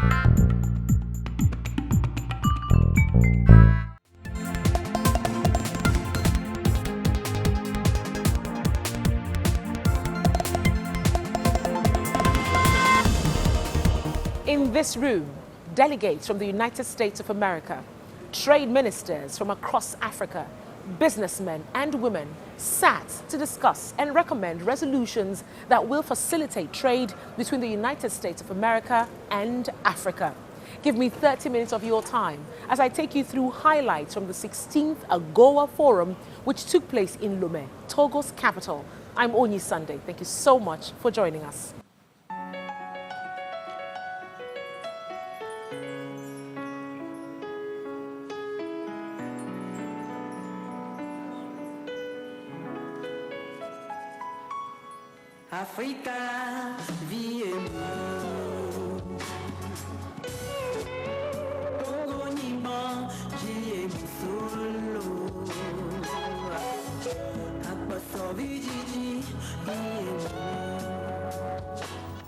In this room, delegates from the United States of America, trade ministers from across Africa, businessmen and women sat to discuss and recommend resolutions that will facilitate trade between the United States of America and Africa. Give me 30 minutes of your time as I take you through highlights from the 16th AGOA Forum, which took place in Lomé, Togo's capital. I'm Onyi Sunday. Thank you so much for joining us. Africa,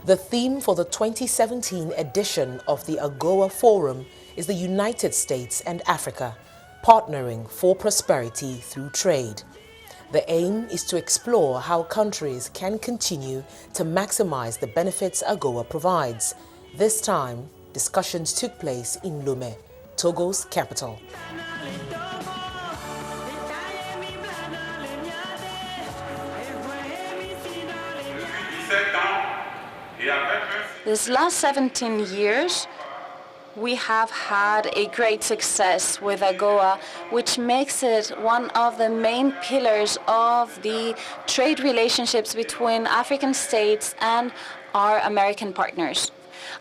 The theme for the 2017 edition of the AGOA Forum is the United States and Africa, partnering for prosperity through trade. The aim is to explore how countries can continue to maximize the benefits AGOA provides. This time, discussions took place in Lomé, Togo's capital. This last 17 years, we have had a great success with AGOA, which makes it one of the main pillars of the trade relationships between African states and our American partners.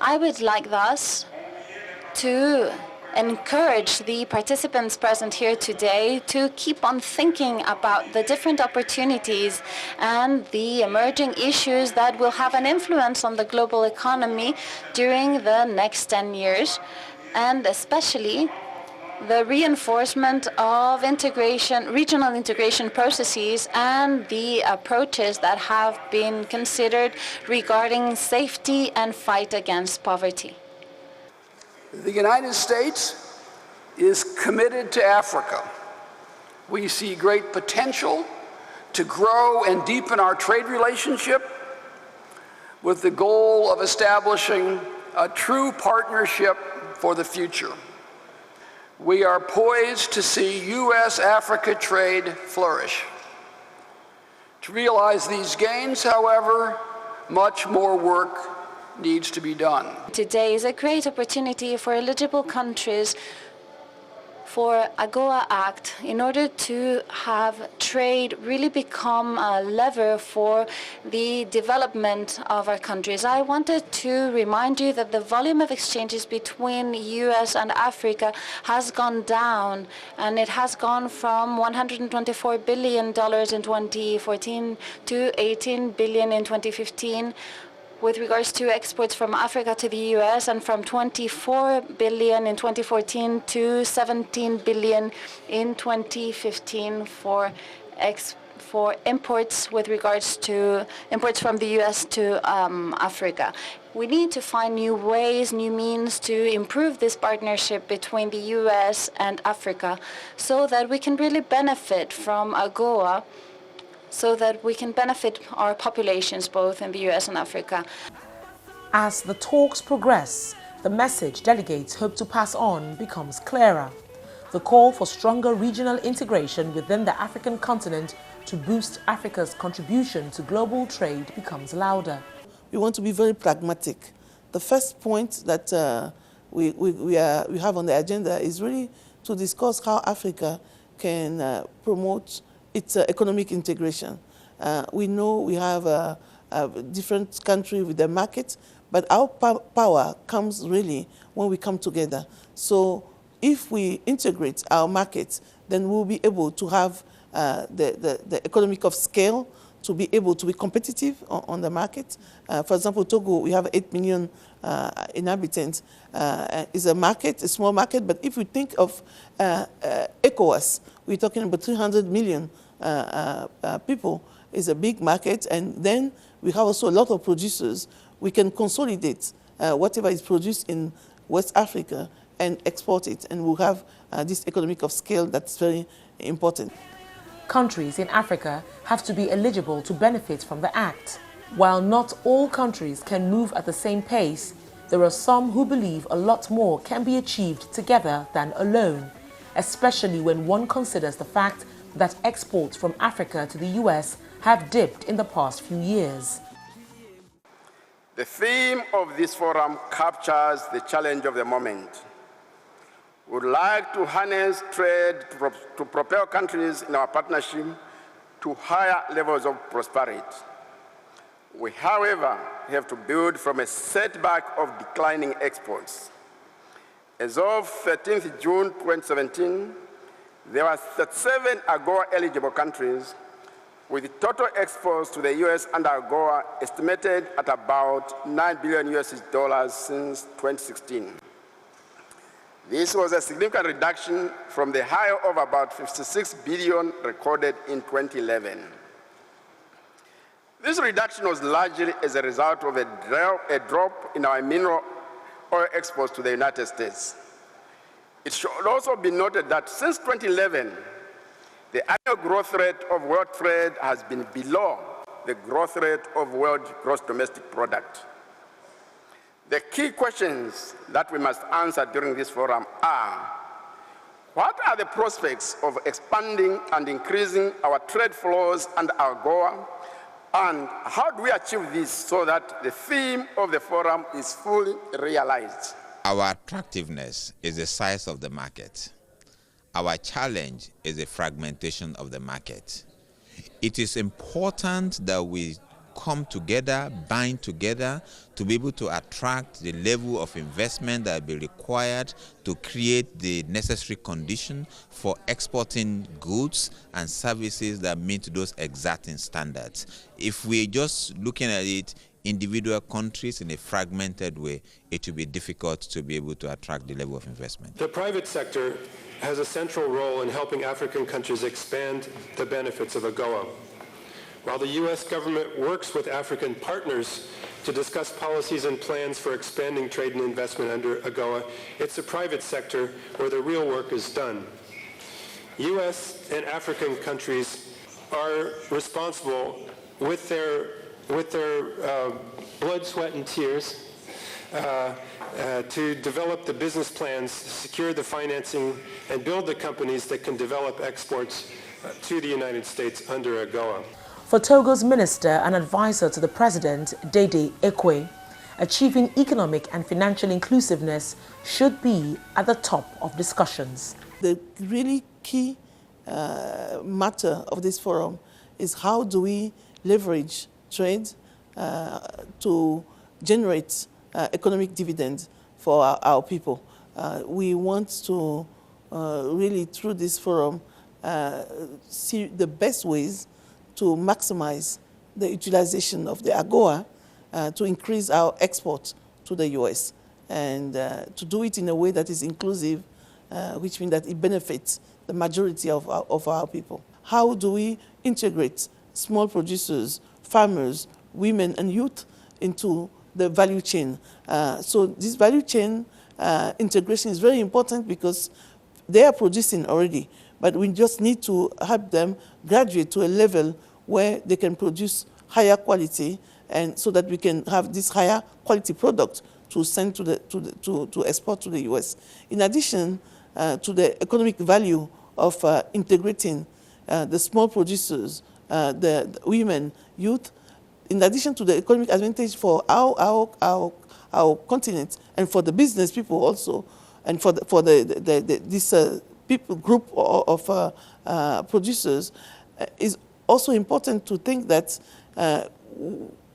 I would like thus to encourage the participants present here today to keep on thinking about the different opportunities and the emerging issues that will have an influence on the global economy during the next 10 years, and especially the reinforcement of regional integration processes and the approaches that have been considered regarding safety and fight against poverty. The United States is committed to Africa. We see great potential to grow and deepen our trade relationship with the goal of establishing a true partnership for the future. We are poised to see U.S.-Africa trade flourish. To realize these gains, however, much more work needs to be done. Today is a great opportunity for eligible countries for AGOA Act in order to have trade really become a lever for the development of our countries. I wanted to remind you that the volume of exchanges between US and Africa has gone down, and it has gone from $124 billion in 2014 to $18 billion in 2015. With regards to exports from Africa to the US, and from 24 billion in 2014 to 17 billion in 2015 for imports with regards to imports from the US to Africa. We need to find new ways, new means to improve this partnership between the US and Africa so that we can really benefit from AGOA, so that we can benefit our populations both in the US and Africa. As the talks progress, the message delegates hope to pass on becomes clearer. The call for stronger regional integration within the African continent to boost Africa's contribution to global trade becomes louder. We want to be very pragmatic. The first point that we have on the agenda is really to discuss how Africa can promote its economic integration. We know we have a different country with their market, but our power comes really when we come together. So if we integrate our markets, then we'll be able to have the economic of scale to be able to be competitive on the market. For example, Togo, we have 8 million inhabitants. It's a market, a small market, but if we think of ECOWAS, we're talking about 300 million people. Is a big market, and then we have also a lot of producers. We can consolidate whatever is produced in West Africa and export it, and we'll have this economic of scale that's very important. Countries in Africa have to be eligible to benefit from the Act. While not all countries can move at the same pace, there are some who believe a lot more can be achieved together than alone, especially when one considers the fact that exports from Africa to the US have dipped in the past few years. The theme of this forum captures the challenge of the moment. We would like to harness trade to propel countries in our partnership to higher levels of prosperity. We, however, have to build from a setback of declining exports. As of 13th June 2017, there were 37 AGOA-eligible countries, with total exports to the US under AGOA estimated at about $9 billion since 2016. This was a significant reduction from the high of about 56 billion recorded in 2011. This reduction was largely as a result of a drop in our mineral oil exports to the United States. It should also be noted that since 2011, the annual growth rate of world trade has been below the growth rate of world gross domestic product. The key questions that we must answer during this forum are: what are the prospects of expanding and increasing our trade flows under AGOA? And how do we achieve this so that the theme of the forum is fully realized? Our attractiveness is the size of the market. Our challenge is the fragmentation of the market. It is important that we come together, bind together, to be able to attract the level of investment that will be required to create the necessary condition for exporting goods and services that meet those exacting standards. If we're just looking at it, individual countries in a fragmented way, it will be difficult to be able to attract the level of investment. The private sector has a central role in helping African countries expand the benefits of AGOA. While the U.S. government works with African partners to discuss policies and plans for expanding trade and investment under AGOA, it's the private sector where the real work is done. U.S. and African countries are responsible with their blood, sweat, and tears to develop the business plans, secure the financing, and build the companies that can develop exports to the United States under AGOA. For Togo's minister and advisor to the president, Dede Ekwe, achieving economic and financial inclusiveness should be at the top of discussions. The really key matter of this forum is how do we leverage trade to generate economic dividends for our people. We want to really, through this forum, see the best ways to maximize the utilization of the AGOA to increase our export to the US, and to do it in a way that is inclusive, which means that it benefits the majority of our people. How do we integrate small producers, farmers, women and youth into the value chain? So this value chain integration is very important because they are producing already, but we just need to help them graduate to a level where they can produce higher quality, and so that we can have this higher quality product to send to export to the US. In addition to the economic value of integrating the small producers, the women, youth, in addition to the economic advantage for our continent and for the business people also, and for this people group of producers, is also important to think that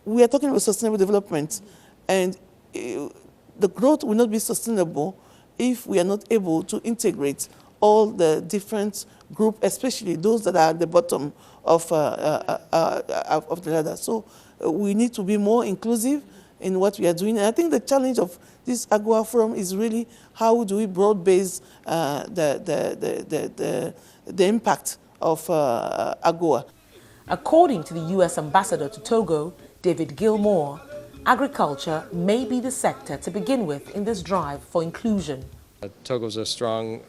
we are talking about sustainable development, and the growth will not be sustainable if we are not able to integrate all the different groups, especially those that are at the bottom of the ladder. So we need to be more inclusive in what we are doing. And I think the challenge of this AGOA forum is really how do we broad-base the impact of AGOA. According to the US ambassador to Togo, David Gilmore, agriculture may be the sector to begin with in this drive for inclusion. Togo is a strong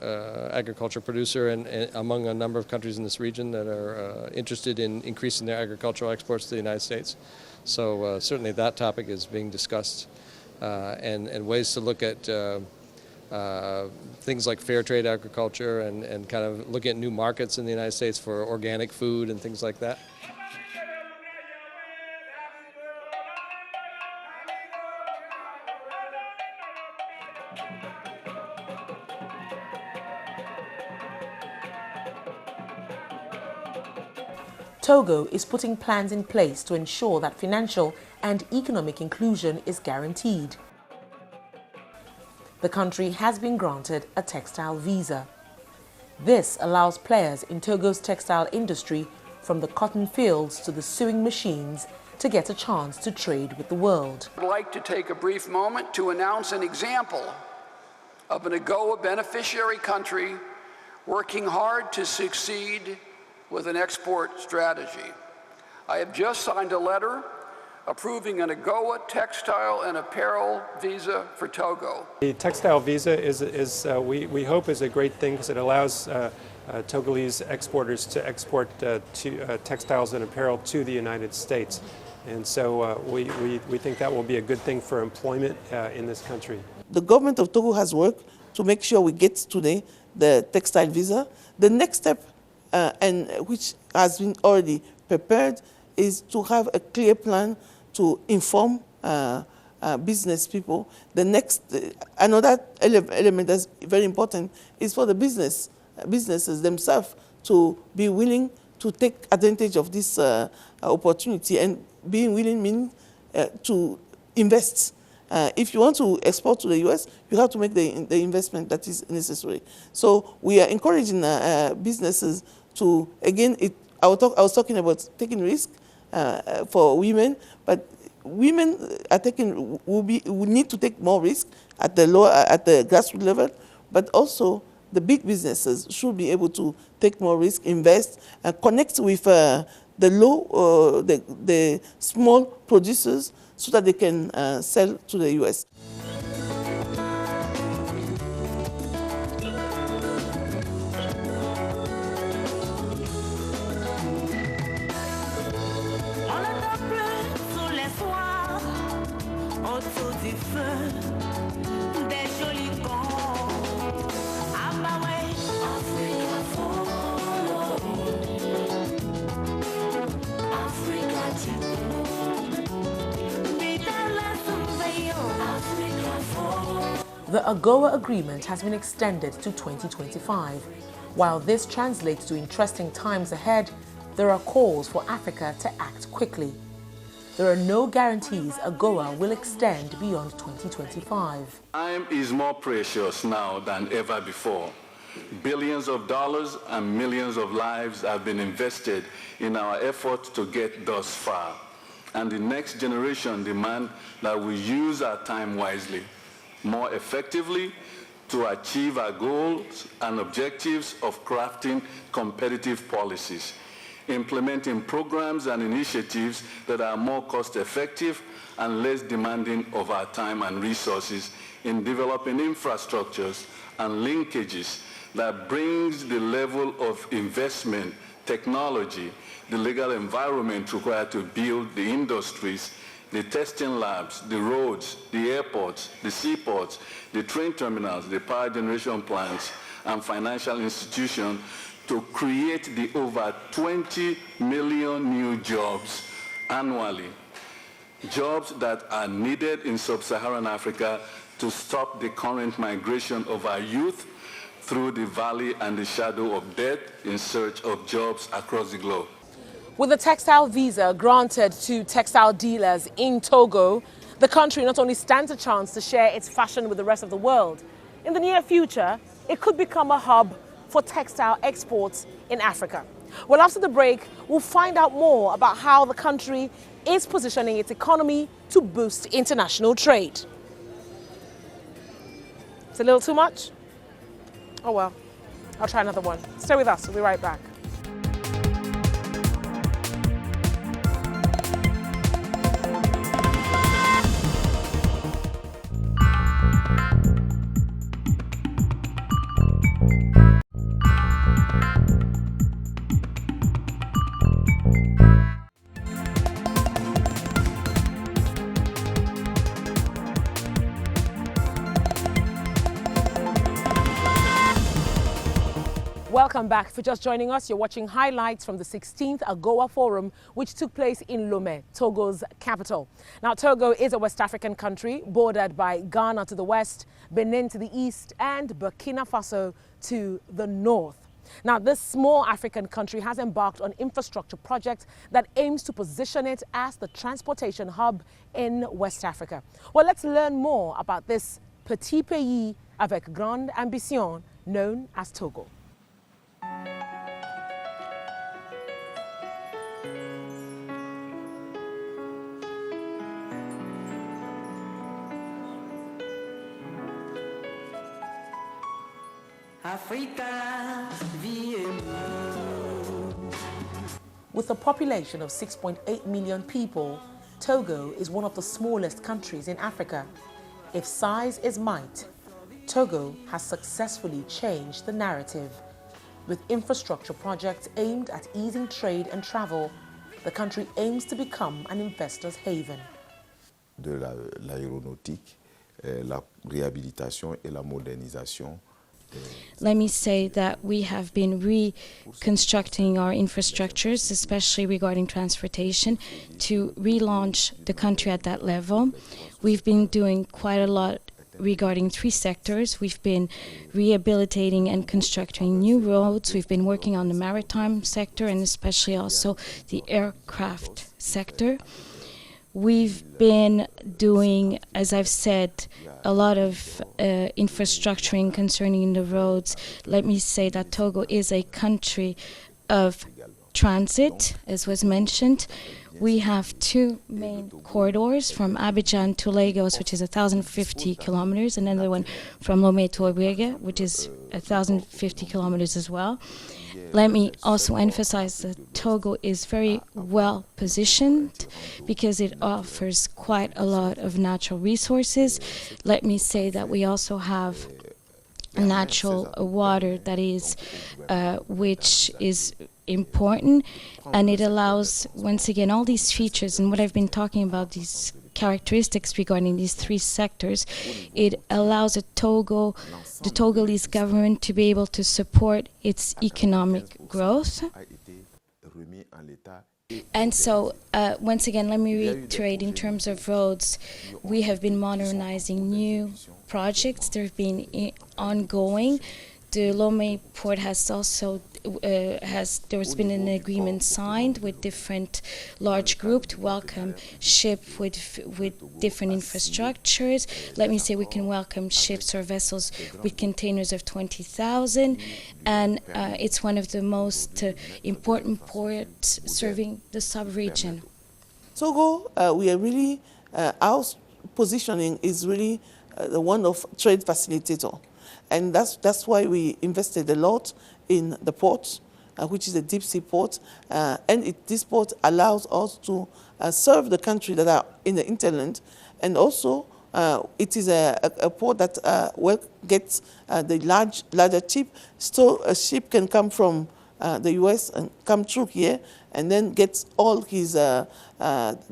agriculture producer and among a number of countries in this region that are interested in increasing their agricultural exports to the United States. So certainly that topic is being discussed and ways to look at things like fair trade agriculture and kind of look at new markets in the United States for organic food and things like that. Togo is putting plans in place to ensure that financial and economic inclusion is guaranteed. The country has been granted a textile visa. This allows players in Togo's textile industry, from the cotton fields to the sewing machines, to get a chance to trade with the world. I'd like to take a brief moment to announce an example of an AGOA beneficiary country working hard to succeed with an export strategy. I have just signed a letter approving an AGOA textile and apparel visa for Togo. The textile visa we hope is a great thing because it allows Togolese exporters to export textiles and apparel to the United States. And so we think that will be a good thing for employment in this country. The government of Togo has worked to make sure we get today the textile visa. The next step, and which has been already prepared, is to have a clear plan to inform business people. The next, another element that's very important is for the businesses themselves to be willing to take advantage of this opportunity, and being willing means to invest. If you want to export to the U.S., you have to make the investment that is necessary. So we are encouraging businesses to, again, I was talking about taking risk for women, but women are will need to take more risk at the grassroots level, but also the big businesses should be able to take more risk, invest, and connect with the small producers so that they can sell to the U.S. The AGOA agreement has been extended to 2025. While this translates to interesting times ahead, there are calls for Africa to act quickly. There are no guarantees AGOA will extend beyond 2025. Time is more precious now than ever before. Billions of dollars and millions of lives have been invested in our effort to get thus far. And the next generation demand that we use our time wisely, more effectively, to achieve our goals and objectives of crafting competitive policies, implementing programs and initiatives that are more cost-effective and less demanding of our time and resources, in developing infrastructures and linkages that brings the level of investment, technology, the legal environment required to build the industries, the testing labs, the roads, the airports, the seaports, the train terminals, the power generation plants, and financial institutions to create the over 20 million new jobs annually. Jobs that are needed in sub-Saharan Africa to stop the current migration of our youth through the valley and the shadow of death in search of jobs across the globe. With the textile visa granted to textile dealers in Togo, the country not only stands a chance to share its fashion with the rest of the world, in the near future, it could become a hub for textile exports in Africa. Well, after the break, we'll find out more about how the country is positioning its economy to boost international trade. It's a little too much? Oh well, I'll try another one. Stay with us, we'll be right back. Welcome back. If you're just joining us, you're watching highlights from the 16th AGOA Forum, which took place in Lomé, Togo's capital. Now, Togo is a West African country bordered by Ghana to the west, Benin to the east, and Burkina Faso to the north. Now, this small African country has embarked on infrastructure projects that aims to position it as the transportation hub in West Africa. Well, let's learn more about this petit pays avec grande ambition known as Togo. With a population of 6.8 million people, Togo is one of the smallest countries in Africa. If size is might, Togo has successfully changed the narrative. With infrastructure projects aimed at easing trade and travel, the country aims to become an investor's haven. De l'aéronautique, la réhabilitation et la modernisation. Let me say that we have been reconstructing our infrastructures, especially regarding transportation, to relaunch the country at that level. We've been doing quite a lot regarding three sectors. We've been rehabilitating and constructing new roads. We've been working on the maritime sector and especially also the aircraft sector. We've been doing, as I've said, a lot of infrastructuring concerning the roads. Let me say that Togo is a country of transit, as was mentioned. We have two main corridors from Abidjan to Lagos, which is 1,050 kilometers, and another one from Lomé to Obuega, which is 1,050 kilometers as well. Let me also emphasize that Togo is very well positioned because it offers quite a lot of natural resources. Let me say that we also have natural water that is, which is important, and it allows, once again, all these features and what I've been talking about, these characteristics regarding these three sectors, it allows the Togolese government to be able to support its economic growth. And so, once again, let me reiterate, in terms of roads, we have been modernizing new projects. They've been ongoing. The Lomé port has also there's been an agreement signed with different large groups to welcome ships with different infrastructures. Let me say we can welcome ships or vessels with containers of 20,000, and it's one of the most important ports serving the sub-region. Togo, we are really, our positioning is really the one of trade facilitator. And that's why we invested a lot in the port, which is a deep sea port. And this port allows us to serve the country that are in the hinterland. And also, it is a port that gets the larger ship. So a ship can come from the US and come through here and then get all his the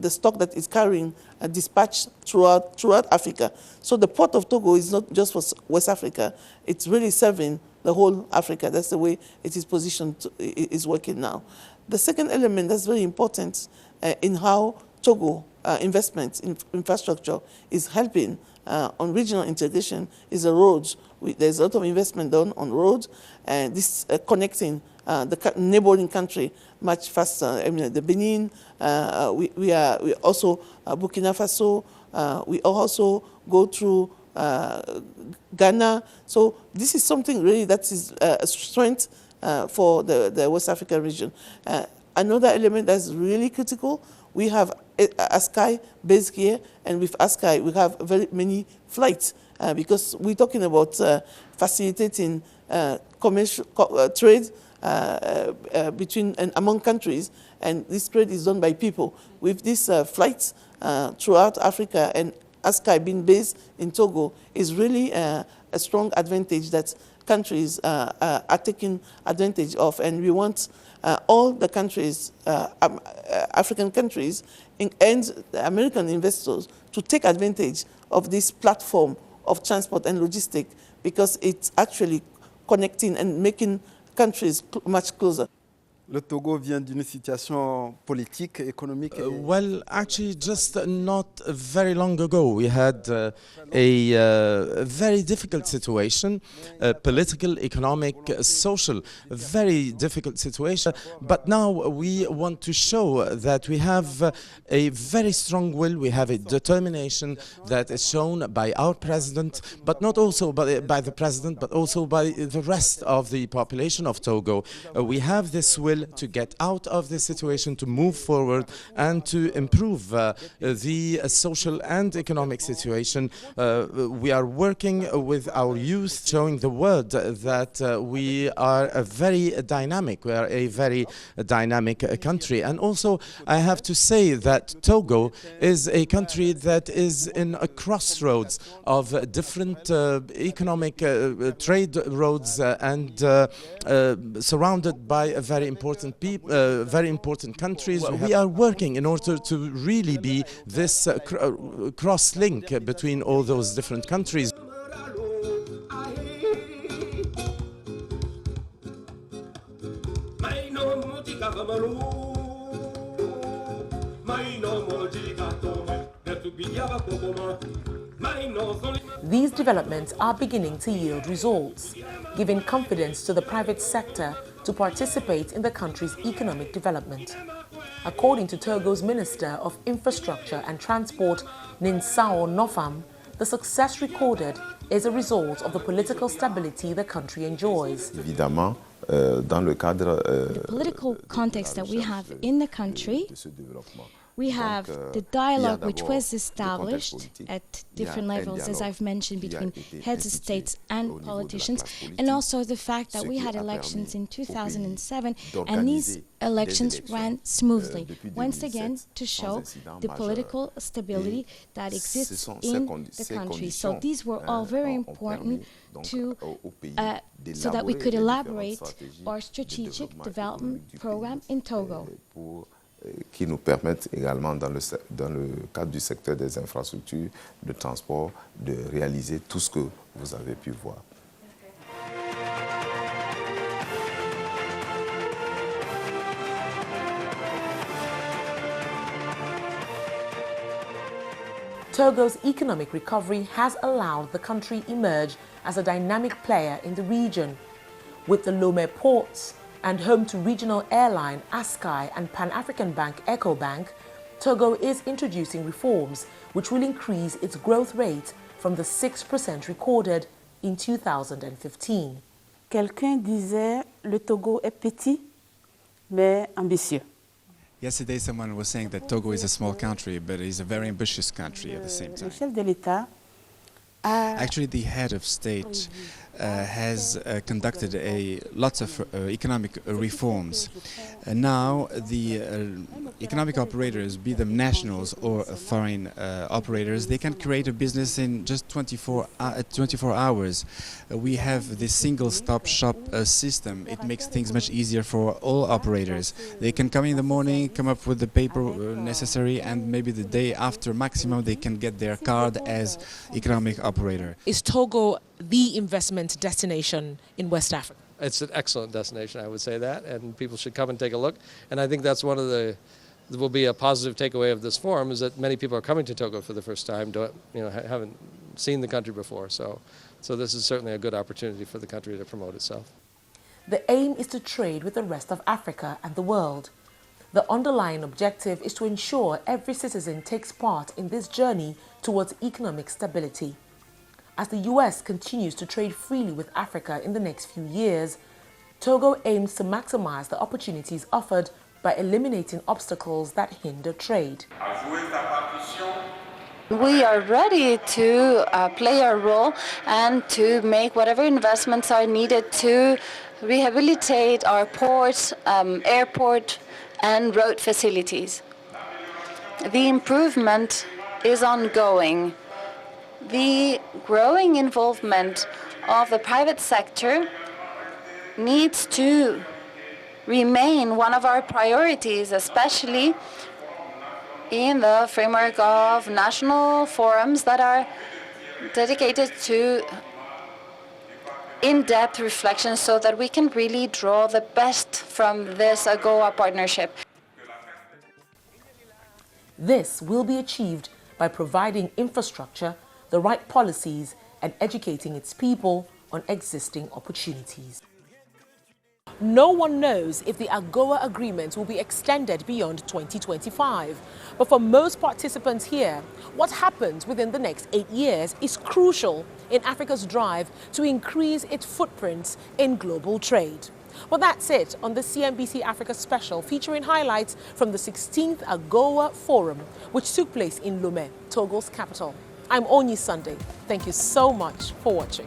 stock that is carrying dispatched throughout Africa. So the port of Togo is not just for West Africa; it's really serving the whole Africa. That's the way it is positioned. Is working now. The second element that's very important in how Togo investment in infrastructure is helping on regional integration is the roads. There's a lot of investment done on roads, and this connecting the neighboring country much faster. I mean, the Benin, we also Burkina Faso. We also go through Ghana. So this is something really that is a strength for the West African region. Another element that's really critical, we have ASCAI based here, and with ASCAI we have very many flights because we're talking about facilitating commercial trade between and among countries, and this trade is done by people. With these flights throughout Africa and ASCAI being based in Togo is really a strong advantage that countries are taking advantage of. And we want all the countries, African countries, and the American investors to take advantage of this platform of transport and logistics, because it's actually connecting and making countries much closer. Le Togo vient d'une situation politique, économique. Well, actually, just not very long ago, we had a very difficult situation, political, economic, social, very difficult situation. But now we want to show that we have a very strong will, we have a determination that is shown by our president, but not also by the president, but also by the rest of the population of Togo. We have this will to get out of this situation, to move forward and to improve the social and economic situation. We are working with our youth, showing the world that we are a very dynamic country. And also I have to say that Togo is a country that is in a crossroads of different economic trade roads and surrounded by a very important countries. We are working in order to really be this cross-link between all those different countries. These developments are beginning to yield results, giving confidence to the private sector to participate in the country's economic development. According to Togo's Minister of Infrastructure and Transport, Ninsao Nofam, the success recorded is a result of the political stability the country enjoys. Évidemment, dans le cadre the political context that we have in the country, we have the dialogue which was established at different levels, as I've mentioned, between heads of states and politicians, and also the fact that we had elections in 2007, and these elections ran smoothly, once again to show the political stability that exists in the country. So these were all very important to so that we could elaborate our strategic development program in Togo. Qui nous permettent également, dans le cadre du secteur des infrastructures de transport, de réaliser tout ce que vous avez pu voir. Togo's economic recovery has allowed the country emerge as a dynamic player in the region. With the Lomé ports and home to regional airline ASCAI and Pan-African bank EcoBank, Togo is introducing reforms which will increase its growth rate from the 6% recorded in 2015. Quelqu'un disait le Togo est petit mais ambitieux. Yesterday someone was saying that Togo is a small country, but it is a very ambitious country at the same time. Le chef de l'État Actually, the head of state has conducted lots of economic reforms. Now the economic operators, be them nationals or foreign operators, they can create a business in just 24 hours. We have this single-stop shop system. It makes things much easier for all operators. They can come in the morning, come up with the paper necessary, and maybe the day after maximum they can get their card as economic operator. Is Togo the investment destination in West Africa? It's an excellent destination, I would say that, and people should come and take a look. And I think that's one of the will be a positive takeaway of this forum, is that many people are coming to Togo for the first time, haven't seen the country before. So this is certainly a good opportunity for the country to promote itself. The aim is to trade with the rest of Africa and the world. The underlying objective is to ensure every citizen takes part in this journey towards economic stability. As the US continues to trade freely with Africa in the next few years, Togo aims to maximize the opportunities offered by eliminating obstacles that hinder trade. We are ready to play our role and to make whatever investments are needed to rehabilitate our ports, airport, and road facilities. The improvement is ongoing. the growing involvement of the private sector needs to remain one of our priorities, especially in the framework of national forums that are dedicated to in-depth reflection so that we can really draw the best from this AGOA partnership. This will be achieved by providing infrastructure, the right policies, and educating its people on existing opportunities. No one knows if the AGOA agreement will be extended beyond 2025. But for most participants here, what happens within the next 8 years is crucial in Africa's drive to increase its footprints in global trade. Well, that's it on the CNBC Africa special featuring highlights from the 16th AGOA Forum, which took place in Lomé, Togo's capital. I'm Onyi Sunday. Thank you so much for watching.